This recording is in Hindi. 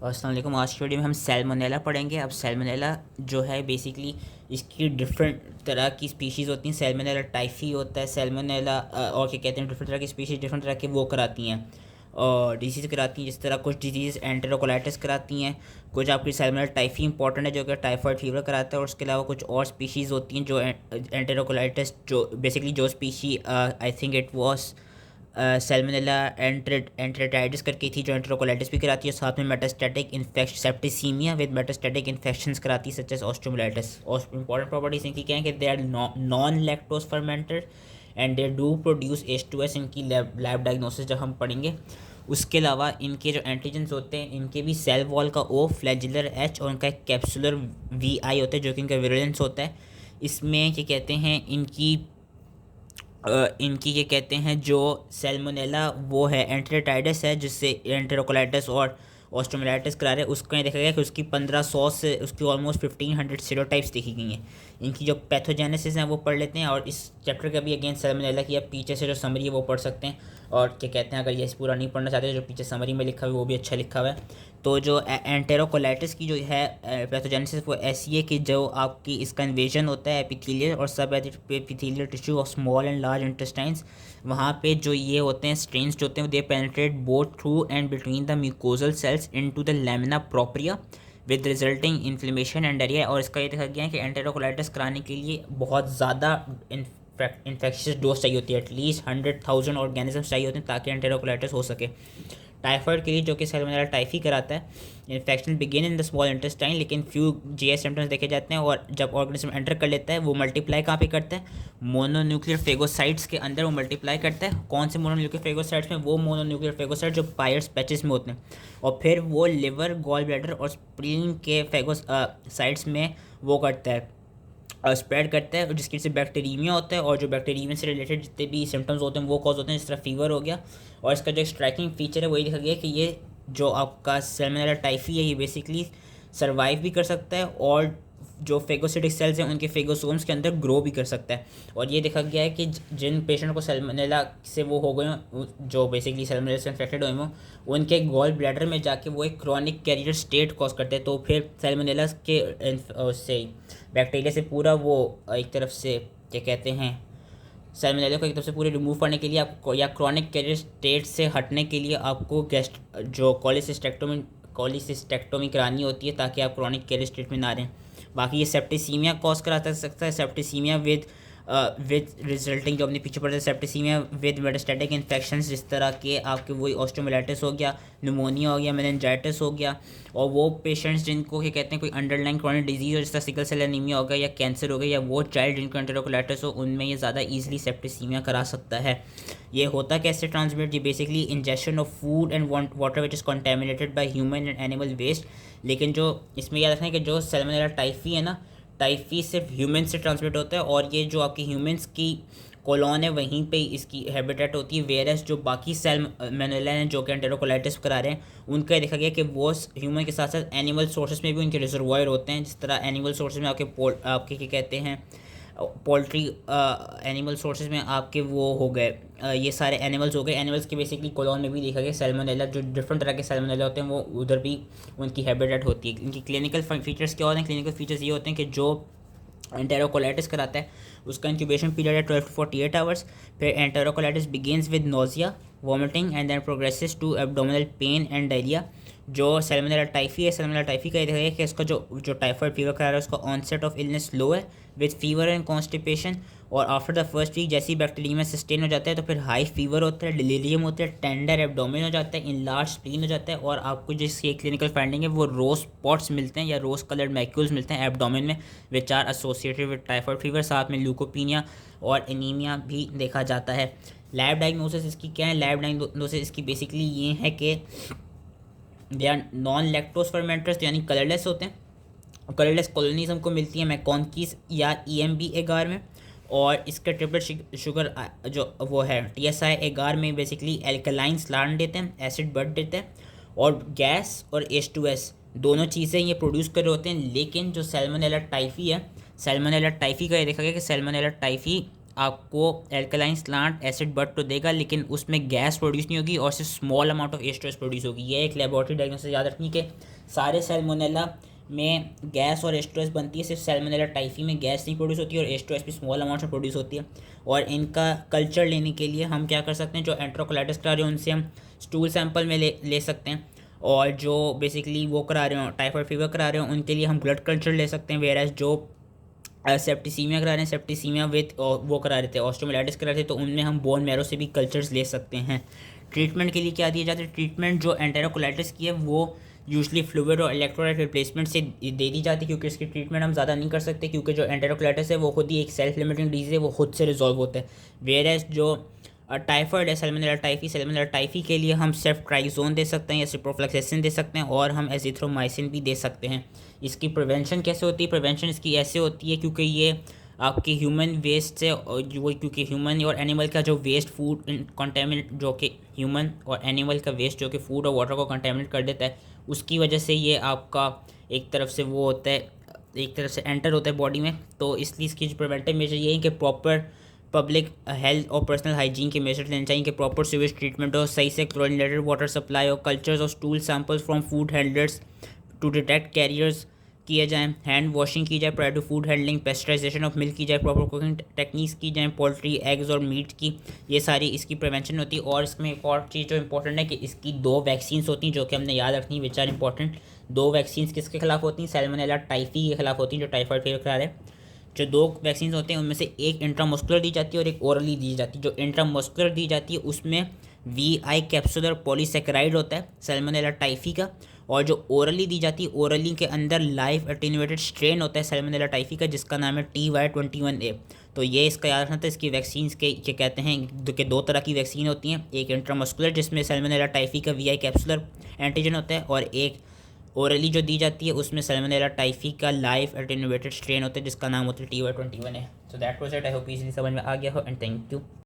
अस्सलाम वालेकुम। आज की वीडियो में हम सैल्मोनेला पढ़ेंगे। अब सैल्मोनेला जो है बेसिकली इसकी डिफरेंट तरह की स्पीशीज़ होती हैं। सैल्मोनेला टाइफी होता है, सैल्मोनेला और क्या कहते हैं, डिफरेंट तरह की स्पीशीज़ डिफरेंट तरह के वो कराती हैं और डिजीज़ कराती हैं। जिस तरह कुछ डिजीज़ एंटेरोकोलाइटिस कराती हैं, कुछ आपकी सैल्मोनेला टाइफी इंपॉर्टेंट है जो कि टाइफाइड फीवर कराता है, और उसके अलावा कुछ और स्पीशीज़ होती हैं जो एंटेरोकोलाइटिस, जो बेसिकली जो species I think it was salmonella enteritidis करके थी, जो एंटेरोकोलाइटिस भी कराती है। साथ में metastatic infection septicaemia with metastatic infections कराती है, सच एज ऑस्टियोमाइलिटिस। और इंपॉर्टेंट प्रॉपर्टीज इनकी क्या है कि they are non lactose fermented and they do produce H2S। इनकी लैब डायग्नोसिस जब हम पढ़ेंगे। उसके अलावा इनके जो एंटीजेंस होते हैं, इनके भी सेल वॉल का O, फ्लैजिलर H और उनका एक कैप्सुलर VI होता है जो कि इनका विरुलेंस होता है। इसमें क्या कहते हैं, इनकी ये कहते हैं जो सैल्मोनेला वो है एंटेरिटाइडिस है, जिससे एंटेरोकोलाइटिस और ऑस्ट्रोमेलाइटिस करा रहे हैं। उसको ये देखा गया कि उसकी 1500 से उसकी ऑलमोस्ट 1500 सीरोटाइप्स देखी गई हैं। इनकी जो पैथोजेनेसिस हैं वो पढ़ लेते हैं, और इस चैप्टर का भी अगेन सैल्मोनेला की आप पीछे से जो समरी है वो पढ़ सकते हैं। और क्या कहते हैं, अगर ये पूरा नहीं पढ़ना चाहते तो जो पीछे समरी में लिखा हुआ है वो भी अच्छा लिखा हुआ है। तो जो एंटेरोकोलाइटिस की जो है पैथोजेनेसिस वो ऐसी है कि जो आपकी इसका इन्वेजन होता है एपिथेलियल और सब epithelial tissue of small and large intestines. वहाँ पे जो ये होते हैं स्ट्रेन्स जो होते हैं, they penetrate both through and between the mucosal cells into the lamina propria with resulting inflammation and diarrhoea. और इसका ये देखा गया है कि एंटेरोकोलाइटिस कराने के लिए बहुत ज़्यादा इन्फेक्शियस डोज चाहिए होती है। एटलीस्ट 100,000 ऑर्गेनिजम्स चाहिए होते हैं ताकि एंटेरोकोलाइटिस हो सके। टाइफाइड के लिए जो कि सैल्मोनेला टाइफी कराता है, infection begin in the small intestine, लेकिन फ्यू जीएस सिम्टम्स देखे जाते हैं। और जब ऑर्गेनिज्म एंटर कर लेता है वो मल्टीप्लाई कहाँ पे करता है, मोनोन्यूक्लियर फेगोसाइट्स के अंदर वो मल्टीप्लाई करता है। कौन से मोनोन्यूक्लियर फेगोसाइट्स में, वो मोनोन्यूक्लियर फेगोसाइट जो पायर्स पैचेस में होते हैं। और फिर वो लिवर, गॉल ब्लैडर और स्प्लीन के फेगोसाइट्स में वो करता है, स्प्रेड करता है, जिसकी वजह से बैक्टीरिया होता है। और जो बैक्टीरिया से रिलेटेड जितने भी सिम्टम्स होते हैं वो कॉज होते हैं, जिस तरह फीवर हो गया। और इसका जो स्ट्राइकिंग फीचर है वही देखा गया कि ये जो आपका सैल्मोनेला टाइफी है ये बेसिकली सर्वाइव भी कर सकता है, और जो फेगोसिटिक सेल्स हैं उनके फेगोसोम्स के अंदर ग्रो भी कर सकता है। और ये देखा गया है कि जिन पेशेंट को सैल्मोनेला से वो हो गए हों, जो बेसिकली सैल्मोनेला से इन्फेक्टेड हुए हों, उनके गॉल ब्लैडर में जाके वो एक क्रॉनिक कैरियर स्टेट कॉज करते हैं। तो फिर सैल्मोनेला के से बैक्टीरिया से पूरा वो एक तरफ से क्या कहते हैं, सैल्मोनेला को एक तरफ से पूरे रिमूव करने के लिए आपको, या क्रॉनिक कैरियर स्टेट से हटने के लिए आपको गेस्ट जो कॉलिसिस्टेक्टोमी करानी होती है ताकि आप क्रॉनिक कैरियर स्टेट में ना रहें। बाकी ये सेप्टिसीमिया कॉज करा सकता है, सेप्टिसीमिया विद रिजल्टिंग, जो अपने पीछे पड़ता है, सेप्टिसीमिया विद मेटास्टैटिक इन्फेक्शंस, जिस तरह के आपके वही ऑस्टियोमाइलिटिस हो गया, न्यूमोनिया हो गया, मेनिंजाइटिस हो गया। और वो पेशेंट्स जिनको क्या कहते हैं कोई अंडरलाइन क्रॉनिक डिजीज़ हो, जिस तरह सिकल सेल एनीमिया हो गया या कैंसर हो गया, या वो चाइल्ड जिनको एंटेरोकोलाइटिस हो, उनमें ये ज़्यादा ईजिली सेप्टिसीमिया करा सकता है। ये होता कैसे ट्रांसमिट, ये basically injection of food and water which is contaminated by human and animal waste. लेकिन जो इसमें याद रखना है कि जो सैल्मोनेला टाइफी है ना, टाइफी सिर्फ ह्यूमन से ट्रांसमिट होता है, और ये जो आपकी ह्यूमंस की कॉलोन है वहीं पे इसकी हैबिटेट होती है। वेयरस जो बाकी सैल्मोनेला हैं जो कि एंटेरोकोलाइटिस करा रहे हैं, उनका देखा गया कि वो ह्यूमन के साथ साथ एनिमल सोर्सेज में भी उनके रिजर्वायर होते हैं। जिस तरह एनिमल सोर्सेज में आपके क्या कहते हैं, पोल्ट्री एनिमल सोर्सेज में आपके वो हो गए, ये सारे एनिमल्स हो गए। एनिमल्स के बेसिकली कॉलोन में भी देखा गया सैल्मोनेला, जो डिफरेंट तरह के सैल्मोनेला होते हैं वो उधर भी उनकी हैबिटेट होती है। इनकी क्लिनिकल फीचर्स क्या होते हैं, क्लिनिकल फीचर्स ये होते हैं कि जो एंटेरोकोलाइटिस कराता है उसका इंक्यूबेशन पीरियड है 12 to 48 आवर्स। फिर enterocolitis begins with nausea, vomiting and then progresses to abdominal pain and diarrhoea. जो सैल्मोनेला टाइफी है, सैल्मोनेला टाइफी का ये देखा गया कि इसका जो टाइफाइड फीवर करा रहा है उसका ऑनसेट ऑफ इलनेस लो है विद फीवर एंड कॉन्स्टिपेशन। और आफ्टर द फर्स्ट वीक जैसे ही बैक्टीरिया में सस्टेन हो जाता है तो फिर हाई फीवर होता है, डिलीरियम होता है, टेंडर एब्डोमेन हो जाता है, इनलार्ज स्प्लीन हो जाता है। और आपको जिसकी क्लिनिकल फाइंडिंग है वो रोज स्पॉट्स मिलते हैं या रोज कलर्ड मैक्यूल्स मिलते हैं एब्डोमेन में, which are associated with typhoid fever. साथ में ल्यूकोपीनिया और एनीमिया भी देखा जाता है। लैब डायग्नोसिस इसकी क्या है, लैब डायग्नोसिस इसकी बेसिकली ये है कि they are non lactose fermenters, यानी कलरलेस होते हैं। कलरलेस कॉलोनीज हमको मिलती है मैकॉन्कीज या EMB एगार में। और इसका ट्रिपलेट शुगर जो वो है TSI एगार में बेसिकली एल्कलाइन स्लान देते हैं, एसिड बट देते हैं, और गैस और H2S दोनों चीज़ें ये प्रोड्यूस कर रहे होते हैं। लेकिन जो सैल्मोनेला टाइफी है, सैल्मोनेला टाइफी का ये देखा गया कि सैल्मोनेला टाइफी आपको एल्कलाइन स्लांट एसिड बट तो देगा, लेकिन उसमें गैस प्रोड्यूस नहीं होगी और सिर्फ small amount of Astros produce होगी। ये एक लेबोरेटरी डायग्नोसिस याद रखनी कि सारे सैल्मोनेला में गैस और एस्ट्रोस बनती है, सिर्फ सैल्मोनेला टाइफी में गैस नहीं प्रोड्यूस होती और एस्ट्रोस भी स्मॉल अमाउंट में प्रोड्यूस होती है। और इनका कल्चर लेने के लिए हम क्या कर सकते हैं, जो एंट्रोकोलाइटिस करा रहे हैं उनसे हम स्टूल सैंपल में ले सकते हैं, और जो बेसिकली वो करा रहे हो टाइफाइड फीवर करा रहे हो उनके लिए हम ब्लड कल्चर ले सकते हैं। वेराज जो सेप्टिसीमिया करा रहे हैं, सेप्टिसीमिया विद वो करा रहे थे ऑस्टियोमाइलाइटिस करा रहे थे, तो उनमें हम बोन मैरो से भी कल्चर्स ले सकते हैं। ट्रीटमेंट के लिए क्या दिया जाता है, ट्रीटमेंट जो एंटेरोकोलाइटिस की है वो यूजली फ्लूइड और इलेक्ट्रोलाइट रिप्लेसमेंट से दे दी जाती है, क्योंकि इसकी ट्रीटमेंट हम ज़्यादा नहीं कर सकते, क्योंकि जो एंटेरोकोलाइटिस है वो खुद ही एक सेल्फ लिमिटिंग डिजीज़ है, वो खुद से रिजॉल्व होता है। वेराज जो टाइफाइड है, सैल्मोनेला टाइफी के लिए हम सेफ्ट्राइजोन दे सकते हैं या सिप्रोफ्लैक्सेसिन दे सकते हैं, और हम एजिथ्रोमाइसिन भी दे सकते हैं। इसकी प्रिवेंशन कैसे होती है, प्रिवेंशन इसकी ऐसे होती है क्योंकि ये आपके ह्यूमन वेस्ट से वो, क्योंकि ह्यूमन और एनिमल का जो वेस्ट फूड कंटेमिनेट, जो कि ह्यूमन और एनिमल का वेस्ट जो कि फूड और वाटर को कंटेमिनेट कर देता है, उसकी वजह से ये आपका एक तरफ से वो होता है, एक तरफ से एंटर होता है बॉडी में। तो इसलिए इसकी जो प्रिवेंटिव मेजर ये है कि प्रॉपर पब्लिक हेल्थ और पर्सनल हाइजीन के मेजर लेने चाहिए, कि प्रॉपर सीवेज ट्रीटमेंट हो, सही से क्लोरिनेटेड वाटर सप्लाई हो, कल्चर्स और stool samples from food handlers to detect carriers किए जाएँ, हैंड वॉशिंग की जाए prior to food handling, pasteurization of milk की जाए, प्रॉपर कुकिंग टेक्निक्स की जाए पोल्ट्री एग्स और मीट की, ये सारी इसकी प्रिवेंशन होती है। और इसमें एक और चीज़ जो इंपॉर्टेंट है कि इसकी 2 वैक्सीन्स होती हैं जो कि हमने याद रखनी, विच आर इंपॉर्टेंट। 2 वैक्सीन्स किसके खिलाफ होती हैं, सैल्मोनेला टाइफी के खिलाफ होती हैं, जो टाइफाइड फीवर करा रहे हैं। जो 2 वैक्सीन होते हैं उनमें से एक इंट्रामस्कुलर दी जाती है और एक ओरली दी जाती है। जो इंट्रामस्कुलर दी जाती है उसमें VI कैप्सुलर पॉलीसेकेराइड होता है सैल्मोनेला टाइफी का, और जो ओरली दी जाती है, ओरली के अंदर लाइव एटेन्यूएटेड स्ट्रेन होता है सैल्मोनेला टाइफी का, जिसका नाम है TY21A। तो ये इसका याद रखना था। इसकी वैक्सीन के कहते हैं कि 2 तरह की वैक्सीन होती हैं, एक इंट्रामस्कुलर जिसमें सैल्मोनेला टाइफी का VI कैप्सुलर एंटीजन होता है, और एक ओरली जो दी जाती है उसमें सैल्मोनेला टाइफी का लाइव एटेन्यूएटेड स्ट्रेन होता है जिसका नाम होता है TY21A। So that was it. I hope easily समझ में आ गया हो, एंड थैंक यू।